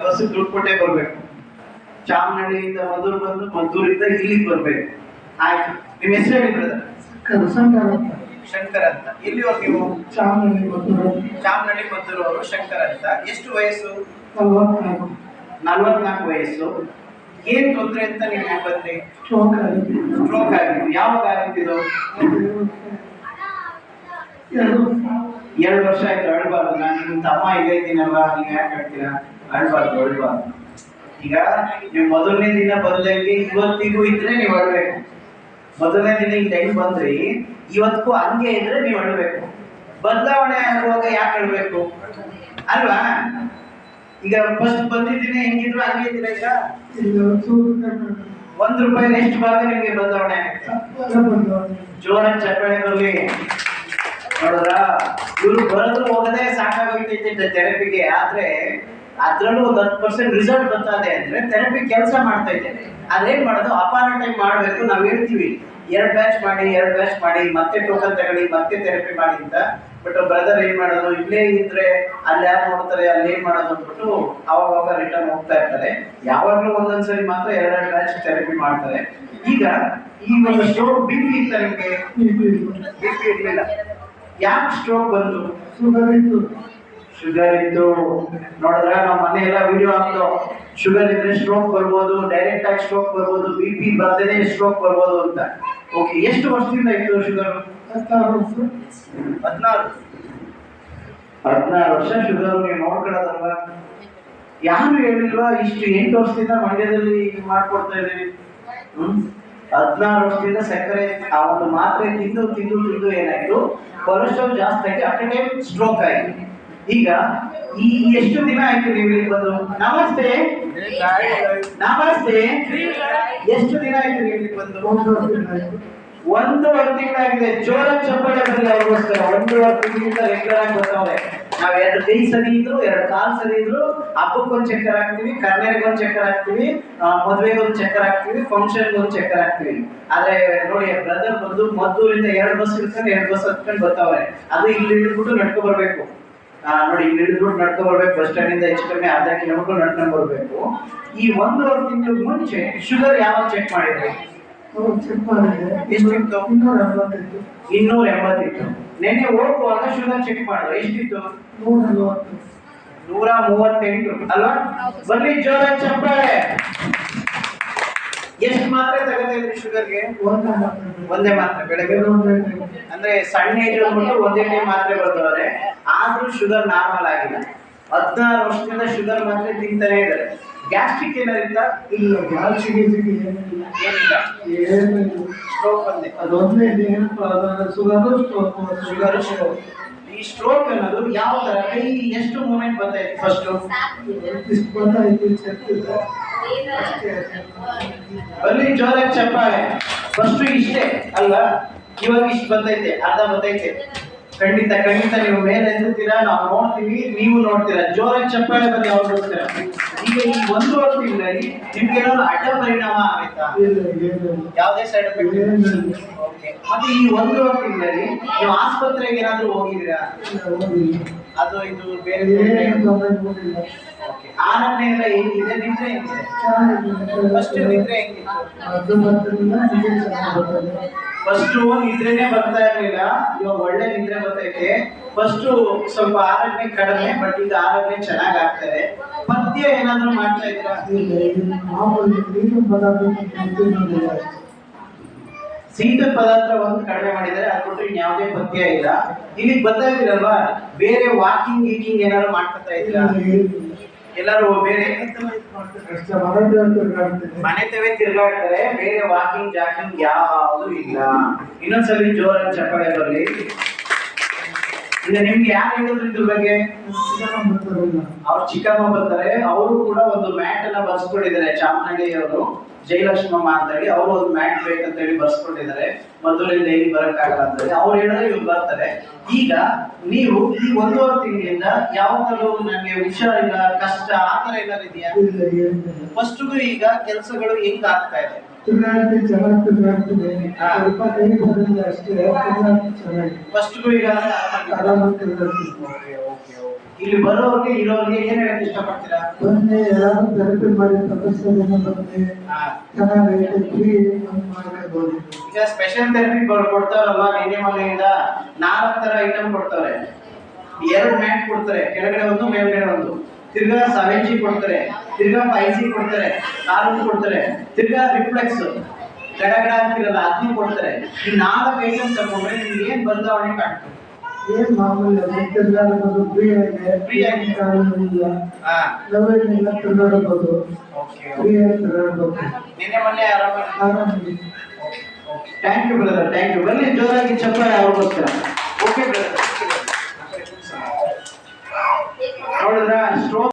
ಬಸ್ಸಿಗೆ ದುಡ್ಡು ಕೊಟ್ಟೆ ಬರ್ಬೇಕು. ಚಾಮನಹಳ್ಳಿಯಿಂದ ಮದ್ದೂರು ಬಂದು ಮದ್ದೂರಿಂದ ಇಲ್ಲಿಗೆ ಬರ್ಬೇಕು. ಆಯ್ತು, ನಿಮ್ಮ ಹೆಸರು ಹೇಳಿ ಬ್ರದರ್? ಶಂಕರ್ ಅಂತ. ಎಲ್ಲಿಯವರು ನೀವು? ಚಾಮನಹಳ್ಳಿ ಮದ್ದೂರು ಅವರು ಶಂಕರ್ ಅಂತ. ಎಷ್ಟು ವಯಸ್ಸು? 44 ವಯಸ್ಸು. ಏನ್ ತೊಂದರೆ ಅಂತ ನಿಮ್ಗೆ ಬಂದ್ರಿ? ಸ್ಟ್ರೋಕ್ ಆಗಿತ್ತು. ಯಾವಾಗ ಆಗಿದ್ದು? 2 ವರ್ಷ ಆಯ್ತು. ಅಳ್ಬಾರ್ದು. ನಾನು ನಿಮ್ಮ ತಮ್ಮ ಇಲ್ಲೇ ಇದ್ದೀನಲ್ವಾ, ನೀವು ಯಾಕೆ ಹೇಳ್ತೀರಾ? ಅಳ್ಬಾರ್ದು. ಈಗ ನೀವು ಮೊದಲನೇ ದಿನ ಬಂದಂಗೆ ಇವತ್ತಿಗೂ ಇದ್ರೆ ನೀವು ಅಳ್ಬೇಕು. ಮೊದಲನೇ ದಿನ ಈಗ ಹೆಂಗ್ ಬಂದ್ರಿ, ಇವತ್ತಿಗೂ ಹಂಗೆ ಇದ್ರೆ ನೀವು ಅಳ್ಬೇಕು. ಬದಲಾವಣೆ ಆಗುವಾಗ ಯಾಕೆ ಅಳ್ಬೇಕು ಅಲ್ವಾ? ಈಗ ಫಸ್ಟ್ ಬಂದಿದ್ದೀನಿ ಹೆಂಗಿದ್ರು ಹಂಗೆ ಇದ್ರೆ ಈಗ ₹1 ಎಷ್ಟು ಭಾಗ ನಿಮ್ಗೆ ಬದಲಾವಣೆ ಆಗುತ್ತೆ? ಜೋರ ಚಪ್ಪಾಳೆ ಬರಲಿ. ನೋಡ್ರ, ಇವ್ರು ಬರೋದು ಹೋಗದೆ ಸಾಕಾಗೋಗ್ತೈತೆ ಥೆರಪಿಗೆ. ಆದ್ರೆ ಅದ್ರಲ್ಲೂ ಒಂದು 10% ರಿಸಲ್ಟ್ ಬರ್ತದೆ ಅಂದ್ರೆ ಥೆರಪಿ ಕೆಲಸ ಮಾಡ್ತಾ ಇದ್ದೇನೆ. ಅದೇನ್ ಮಾಡೋದು, ಅಪಾರ ಟೈಮ್ ಮಾಡಬೇಕು. ನಾವು ಹೇಳ್ತೀವಿ 2 ಬ್ಯಾಚ್ ಮಾಡಿ ಮತ್ತೆ ಟೋಕನ್ ತಗೊಳ್ಳಿ, ಮತ್ತೆ ಥೆರಪಿ ಮಾಡಿ ಅಂತ. ಬಟ್ ಬ್ರದರ್ ಏನ್ ಮಾಡೋದು, ಇಲ್ಲೇ ಇದ್ರೆ ಅಲ್ಲಿ ಯಾರು ನೋಡ್ತಾರೆ, ಅಲ್ಲಿ ಏನ್ ಮಾಡೋದು ಅಂದ್ಬಿಟ್ಟು ಅವಾಗ ರಿಟರ್ನ್ ಹೋಗ್ತಾ ಇರ್ತಾರೆ. ಯಾವಾಗ್ಲೂ ಒಂದೊಂದ್ಸರಿ ಮಾತ್ರ 2 ಬ್ಯಾಚ್ ಥೆರಪಿ ಮಾಡ್ತಾರೆ. ಈಗ ಈ ಒಂದು ಸ್ಟ್ರೋಕ್ BP ಇತ್ತ ನಿಮ್ಗೆ? BP ಇರ್ಲಿಲ್ಲ. ಯಾಕೆ ಸ್ಟ್ರೋಕ್ ಬಂತು? ಶುಗರ್ ಇತ್ತು. ನೋಡಿದ್ರ ನಾವು ಮನೆ ಎಲ್ಲ ವಿಡಿಯೋ ಹಾಕ್ದು, ಶುಗರ್ ಇದ್ರೆ ಸ್ಟ್ರೋಕ್ ಬರ್ಬೋದು, ಡೈರೆಕ್ಟ್ ಆಗಿ ಸ್ಟ್ರೋಕ್ ಬರ್ಬೋದು, BP ಬರ್ದೇನೆ ಸ್ಟ್ರೋಕ್ ಬರ್ಬೋದು ಅಂತ. ಓಕೆ, ಎಷ್ಟು ವರ್ಷದಿಂದ ಇತ್ತು ಶುಗರ್? 16 ವರ್ಷ ಶುಗರ್. ನೀವು ನೋಡ್ಕೊಳ್ಳೋದಲ್ವಾ? ಯಾರು ಹೇಳಿಲ್ವಾ ಇಷ್ಟು 8 ವರ್ಷದಿಂದ ಮಂಡ್ಯದಲ್ಲಿ ಮಾಡ್ಕೊಡ್ತಾ ಇದ್ದೀವಿ? 16 ವರ್ಷದಿಂದ ಸಕ್ಕರೆ ಆ ಒಂದು ಮಾತ್ರೆ ತಿಂದು ಏನಾಯ್ತು, ಕೊಲೆಸ್ಟ್ರಾಲ್ ಜಾಸ್ತಿ ಆಗಿ ಅಟ್ ಎ ಟೈಮ್ ಸ್ಟ್ರೋಕ್ ಆಯ್ತು. ಈಗ ಈ ಎಷ್ಟು ದಿನ ಆಯ್ತು ನೀವು ಇಲ್ಲಿ ಬಂದು? ನಮಸ್ತೆ. ಎಷ್ಟು ದಿನ ಆಯ್ತು ನೀವು ಇಲ್ಲಿ ಬಂದು? 1.5 ತಿಂಗಳಾಗಿದೆ. ಜೋರ ಚಪ್ಪಾಳೆ ಬರಲಿ ಅವ್ರಿಗೋಸ್ಕರ. 1.5 ತಿಂಗಳಿಂದ ರೆಗ್ಯುಲರ್ ಆಗಿ ಬರ್ತಾವ್ರೆ. ನಾವ್ 2 ಕೈ ಸರಿ ಇದ್ರು, 2 ಕಾಲ್ ಸರಿ ಇದ್ರು, ಹಬ್ಬಕ್ಕೊಂದು ಚಕ್ಕರ್ ಹಾಕ್ತಿವಿ, ಕರ್ನೆಗೊಂದು ಚಕ್ಕರ್ ಹಾಕ್ತಿವಿ, ಮದ್ವೆಗೊಂದು ಚಕ್ಕರ್ ಹಾಕ್ತಿವಿ, ಫಂಕ್ಷನ್ಗೊಂದು ಚಕ್ಕರ್ ಹಾಕ್ತಿವಿ. ಆದ್ರೆ ನೋಡಿ, ಬ್ರದರ್ ಬಂದು ಮದ್ದೂರಿಂದ 2 ಬಸ್ ಇಟ್ಕೊಂಡು 2 ಬಸ್ ಹತ್ಕೊಂಡು ಬರ್ತಾವ್ರೆ. ಅದು ಇಲ್ಲಿ ಇಳಿದ್ಬಿಟ್ಟು ನಡ್ಕೊ ಬರ್ಬೇಕು. ನೋಡಿ, ಇಲ್ಲಿ ಇಳಿದ್ಬಿಟ್ಟು ನಡ್ಕೊ ಬರ್ಬೇಕು. ಬಸ್ ಸ್ಟ್ಯಾಂಡ್ ಇಂದ ಹೆಚ್ಚು ಕಮ್ಮಿ ಅರ್ಧ ಕಿಲೋಮೀಟರ್ ನಡ್ಕೊಂಡು ಬರ್ಬೇಕು. ಈ 1.5 ತಿಂಗಳು ಮುಂಚೆ ಶುಗರ್ ಯಾವಾಗ ಚೆಕ್ ಮಾಡಿದ್ರಿ? ಎಷ್ಟಿತ್ತು? 280 ಇತ್ತು. ನೆನ್ನೆ ಹೋಗುವಾಗ ಶುಗರ್ ಚೆಕ್ ಮಾಡಿದ್ರು, ಎಷ್ಟಿತ್ತು? 138 ಅಲ್ವಾ? ಬರ್ಲಿ ಜೋರ ಚಪ್ಪಾಳೆ. ಎಷ್ಟು ಮಾತ್ರೆ ತಗೋತಾ ಇದ್ರಿ ಶುಗರ್ಗೆ? ಒಂದೇ ಮಾತ್ರೆ ಬೆಳಗ್ಗೆ. ಅಂದ್ರೆ ಸಣ್ಣ ಏಜ್ ಅಂದ್ಬಿಟ್ಟು ಒಂದೇ ಮಾತ್ರೆ ಬರ್ತಾರೆ. ಆದ್ರೂ ಶುಗರ್ ನಾರ್ಮಲ್ ಆಗಿಲ್ಲ. 16 ವರ್ಷದಿಂದ ಶುಗರ್ ಮಾತ್ರೆ ತಿಂತಾನೆ ಇದ್ದಾರೆ. ಗ್ಯಾಸ್ಟ್ರಿಕ್ ಏನಾರಿಲ್ಲ? ಇಲ್ಲ. ಗ್ಯಾಸ್ಟ್ರಿಕ್ ಏನಿಲ್ಲ. ಸ್ಟ್ರೋಕ್ ಒಂದೇ. ಅದೊಂದೇ ಶುಗರ್. ಈ ಸ್ಟ್ರೋಕ್ ಅನ್ನೋದು ಯಾವ ತರ? ಕೈ ಎಷ್ಟು ಮೂಮೆಂಟ್ ಬರ್ತಾಯಿತ್ತು? ಫಸ್ಟ್ ಬಲ್ಲಿ ಜೋರ ಚಪ್ಪಾಳೆ. ಫಸ್ಟ್ ಇಷ್ಟೇ ಅಲ್ಲ, ಇವಾಗ ಇಷ್ಟು ಬರ್ತೈತೆ, ಅರ್ಧ ಬರ್ತೈತೆ. ಖಂಡಿತ ನೀವು ಮೇಲೆ ಎದ್ದುತ್ತೀರಾ, ನಾವು ನೋಡ್ತೀವಿ, ನೀವು ನೋಡ್ತೀರಾ. ಜೋರ ಚಪ್ಪಾಳೆ ಬನ್ನಿ ಅವ್ರಿಗೋಸ್ಕರ. ಈಗ ಈ 1.5 ತಿಂಗಳಲ್ಲಿ ನಿಮ್ಗೆ ಏನಾದ್ರು ಅಡ್ಡ ಪರಿಣಾಮ ಆಯ್ತಾ? ಯಾವುದೇ ಸೈಡ್ ಎಫೆಕ್ಟ್? ಓಕೆ. ಮತ್ತೆ ಈ 1.5 ತಿಂಗಳಲ್ಲಿ ನೀವು ಆಸ್ಪತ್ರೆಗೆ ಏನಾದ್ರು ಹೋಗಿದ್ದೀರಾ? ಅದು ಇದು ಬೇರೆ ಆರನೇ ಎಲ್ಲ ಹೆಂಗಿದೆ? ನಿದ್ರೆ ಹೆಂಗಿದೆ? ಫಸ್ಟ್ ನಿದ್ರೆ ಹೆಂಗಿತ್ತು? ಫಸ್ಟ್ ನಿದ್ರೆನೇ ಬರ್ತಾ ಇರ್ಲಿಲ್ಲ, ಇವಾಗ ಒಳ್ಳೆ ನಿದ್ರೆ ಬರ್ತೈತೆ. ಫಸ್ಟ್ ಸ್ವಲ್ಪ ಆರೋಗ್ಯ ಕಡಿಮೆ, ಬಟ್ ಈಗ ಆರೋಗ್ಯ ಚೆನ್ನಾಗ್ ಆಗ್ತದೆ. ಪಥ್ಯ ಏನಾದ್ರು ಮಾಡ್ತಾ ಇದ್ದೀರಾ? ಶೀತದ ಪದಾರ್ಥ ಒಂದು ಕಡಿಮೆ ಮಾಡಿದರೆ, ಅದು ಬಿಟ್ಟು ಇನ್ಯಾವುದೇ ಪಥ್ಯ ಇಲ್ಲ. ಇಲ್ಲಿಗೆ ಬರ್ತಾ ಇದ್ದೀರಲ್ವಾ, ಬೇರೆ ವಾಕಿಂಗ್ ಏನಾದ್ರು ಮಾಡ್ಕೊತಾ ಇದ್ದೀರಾ? ಎಲ್ಲರೂ ಬೇರೆ ಮನೆ ತವೇ ತಿರ್ಗಾಡ್ತಾರೆ, ಬೇರೆ ವಾಕಿಂಗ್ ಜಾಕಿಂಗ್ ಯಾವುದು ಇಲ್ಲ. ಇನ್ನೊಂದ್ಸಲಿ ಜೋರಾಗಿ ಚಪ್ಪಾಳೆ ಬರಲಿ. ಈಗ ನಿಮ್ಗೆ ಯಾರು ಹೇಳಿದ್ರು ಇದ್ರ ಬಗ್ಗೆ? ಅವ್ರು ಚಿಕ್ಕಮ್ಮ ಬರ್ತಾರೆ. ಅವರು ಕೂಡ ಒಂದು ಮ್ಯಾಟ್ ಅನ್ನ ಬರ್ಸ್ಕೊಂಡಿದ್ದಾರೆ. ಚಾಮನಹಳ್ಳಿಯವರು ಜಯಲಕ್ಷ್ಮಮ್ಮ ಅಂತ ಹೇಳಿ, ಅವರು ಒಂದು ಮ್ಯಾಟ್ ಬೇಕಂತ ಹೇಳಿ ಬರ್ಸ್ಕೊಂಡಿದ್ದಾರೆ. ಮದ್ದೂರಿಂದ ಡೈಲಿ ಬರಕ್ಕಾಗಲ್ಲ ಅಂತ ಹೇಳಿ ಅವ್ರು ಹೇಳಿದ್ರೆ ಇವ್ರು ಬರ್ತಾರೆ. ಈಗ ನೀವು ಈ 1.5 ತಿಂಗಳಿಂದ ಯಾವಾಗಲೂ ನನಗೆ ಹುಷಾರಿಲ್ಲ, ಕಷ್ಟ ಆತರ ಏನಾದ್ರು ಇದೆಯಾ? ಫಸ್ಟ್ಗೂ ಈಗ ಕೆಲಸಗಳು ಹೆಂಗ್ ಆಗ್ತಾ ಇದೆ? ಫಸ್ಟ್ಗೂ ಈಗ ಇಲ್ಲಿ ಬರೋರಿಗೆ ಇರೋರಿಗೆ ಏನ್ ಹೇಳಕ್ ಇಷ್ಟಪಡ್ತೀರಾ? ಬನ್ನಿ, ಯಾರು ಥೆರಪಿ ಮಾಡಿ ತಪ್ಪಿಸೋದನ್ನ ಬನ್ನಿ, ಚೆನ್ನಾಗೈತೆ, ಫ್ರೀ ಮಾಡ್ಕೋಬಹುದು. ಈಗ ಸ್ಪೆಷಲ್ ಥೆರಪಿ ಕೊಡ್ತಾರಲ್ವಾ, ನಿನ್ನೆ ಮೊನ್ನೆಯಿಂದ 4 ತರ ಐಟಮ್ ಕೊಡ್ತಾರೆ. 2 ಮ್ಯಾಟ್ ಕೊಡ್ತಾರೆ, ಕೆಳಗಡೆ ಒಂದು ಮೇಲ್ಗಡೆ ಒಂದು. ತಿರ್ಗಾ 7G ಕೊಡ್ತಾರೆ, ತಿರ್ಗಾ 5G ಕೊಡ್ತಾರೆ, 4 ಕೊಡ್ತಾರೆ, ತಿರ್ಗಾ ರಿಫ್ಲೆಕ್ಸ್ ಗಡಗಡ ಅಂತಿರಲ್ಲ ಅದನ್ನು ಕೊಡ್ತಾರೆ. ಈ 4 ಐಟಮ್ ತಗೊಂಡ್ರೆ ನಿಮ್ಗೆ ಏನ್ ಬದಲಾವಣೆ ಕಾಣ್ತದೆ? ಏನ್ ಮಾಮೂಲಿ ತಿರ್ಗಾಡಬಹುದು, ಫ್ರೀ ಆಗಿ ಕಾಣುವುದಿಲ್ಲ, ನಾವೇನಿಲ್ಲ ತಿರ್ಗಾಡಬಹುದು, ಫ್ರೀ ಆಗಿ ತಿರ್ಗಾಡಬಹುದು. ನಿನ್ನೆ ಮೊನ್ನೆ ಆರಾಮಾಗಿ. Thank you brother, thank you. ಬನ್ನಿ ಜೋರಾಗಿ ಚಪ್ಪಾಳೆ ಅವ್ರಿಗೋಸ್ಕರ. ಓಕೆ ಬ್ರದರ್, ನೋಡಿದ್ರ ಸ್ಟ್ರೋಕ್